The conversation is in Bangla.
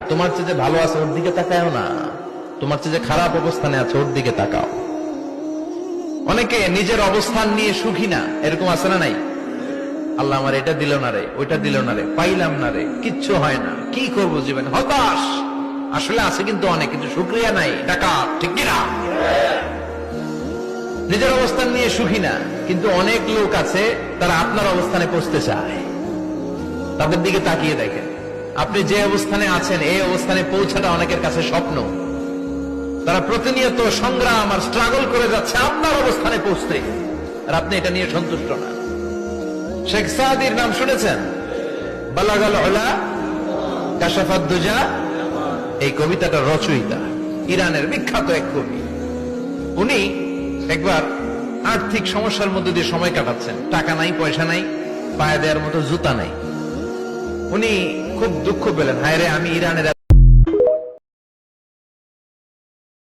তোমার চেয়ে যে ভালো আছে ওর দিকে তাকাও না, তোমার চেয়ে যে খারাপ অবস্থানে আছে ওর দিকে তাকাও। অনেকে নিজের অবস্থান নিয়ে সুখী না, এরকম আছে না নাই? আল্লাহ আমার এটা দিল না রে, ওইটা দিল না রে, পাইলাম না রে, কিচ্ছু হয় না, কি করবো জীবন, হতাশ। আসলে আছে কিন্তু অনেক, কিন্তু শুকরিয়া নাই, টাকা ঠিক কিনা? নিজের অবস্থান নিয়ে সুখী না, কিন্তু অনেক লোক আছে তারা আপনার অবস্থানে পৌঁছতে চায়। তাদের দিকে তাকিয়ে দেখেন, আপনি যে অবস্থানে আছেন এই অবস্থানে পৌঁছাটা অনেকের কাছে স্বপ্ন। তারা প্রতিনিয়ত সংগ্রাম আর স্ট্রাগল করে যাচ্ছে আপনার অবস্থানে পৌঁছতে, আর আপনি এটা নিয়ে সন্তুষ্ট না। শেখ সাদির নাম শুনেছেন? বালাগাল উলা কাশাফাদ দুজা, এই কবিতাটা রচয়িতা ইরানের বিখ্যাত এক কবি। উনি একবার আর্থিক সমস্যার মধ্যে দিয়ে সময় কাটাচ্ছেন, টাকা নাই, পয়সা নাই, পায়ে দেওয়ার মতো জুতা নাই। উনি খুব দুঃখ পেলেন, হায় রে আমি ইরানের